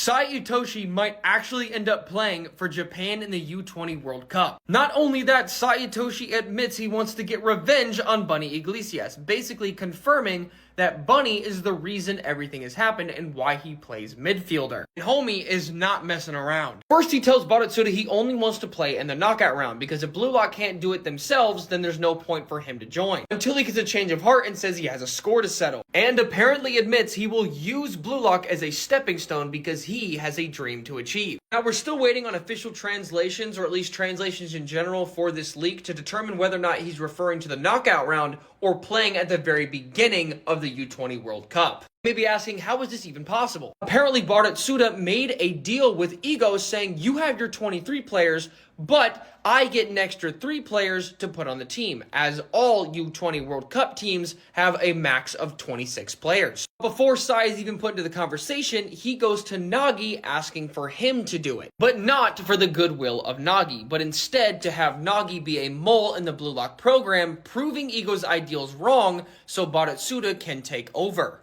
SAE might actually end up playing for Japan in the U20 World Cup. Not only that, SAE admits he wants to get revenge on Bunny Iglesias, basically confirming that Bunny is the reason everything has happened and why he plays midfielder. And homie is not messing around. First, he tells Barotsuda he only wants to play in the knockout round because if Blue Lock can't do it themselves, then there's no point for him to join. Until he gets a change of heart and says he has a score to settle. And apparently admits he will use Blue Lock as a stepping stone because he has a dream to achieve. Now, we're still waiting on official translations, or at least translations in general, for this leak to determine whether or not he's referring to the knockout round or playing at the very beginning of the U20 World Cup. You may be asking, how is this even possible? Apparently, Barotsuda made a deal with Ego saying, you have your 23 players, but I get an extra 3 players to put on the team, as all U20 World Cup teams have a max of 26 players. Before SAE is even put into the conversation, he goes to NAGI asking for him to do it. But not for the goodwill of NAGI, but instead to have NAGI be a mole in the Blue Lock program, proving Ego's ideals wrong so Barotsuda can take over.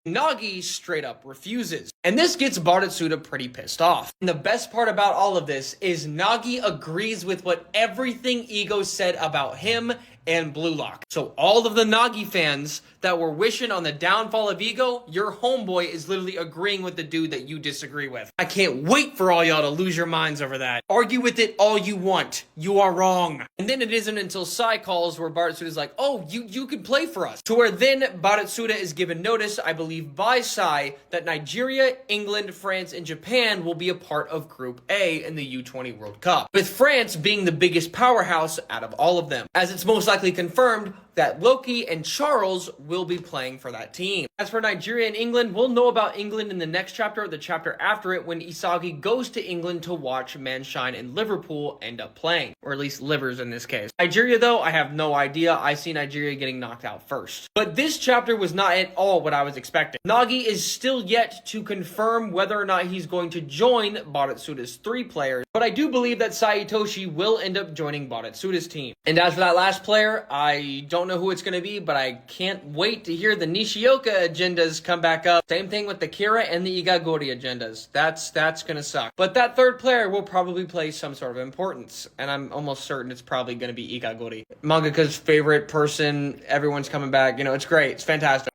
NAGI straight up refuses. And this gets Barotsuda pretty pissed off. And the best part about all of this is NAGI agrees with what everything Ego said about him and Blue Lock. So all of the NAGI fans that were wishing on the downfall of Ego, your homeboy is literally agreeing with the dude that you disagree with. I can't wait for all y'all to lose your minds over that. Argue with it all you want. You are wrong. And then it isn't until SAE calls where Barotsuda is like, oh, you could play for us. To where then Barotsuda is given notice, I believe by SAE, that Nigeria, England, France, and Japan will be a part of Group A in the U20 World Cup, with France being the biggest powerhouse out of all of them, as it's most likely confirmed that Loki and Charles will be playing for that team. As for Nigeria and England, we'll know about England in the next chapter or the chapter after it when Isagi goes to England to watch Manshine and Liverpool end up playing, or at least Livers in this case. Nigeria though, I have no idea. I see Nigeria getting knocked out first. But this chapter was not at all what I was expecting. NAGI is still yet to confirm whether or not he's going to join Barotsuda's 3 players, but I do believe that SAE will end up joining Barotsuda's team. And as for that last player, I don't know who it's going to be, but I can't wait to hear the Nishioka agendas come back up. Same thing with the Kira and the Igagori agendas. That's going to suck. But that 3rd player will probably play some sort of importance, and I'm almost certain it's probably going to be Igagori. Mangaka's favorite person, everyone's coming back. You know, it's great. It's fantastic.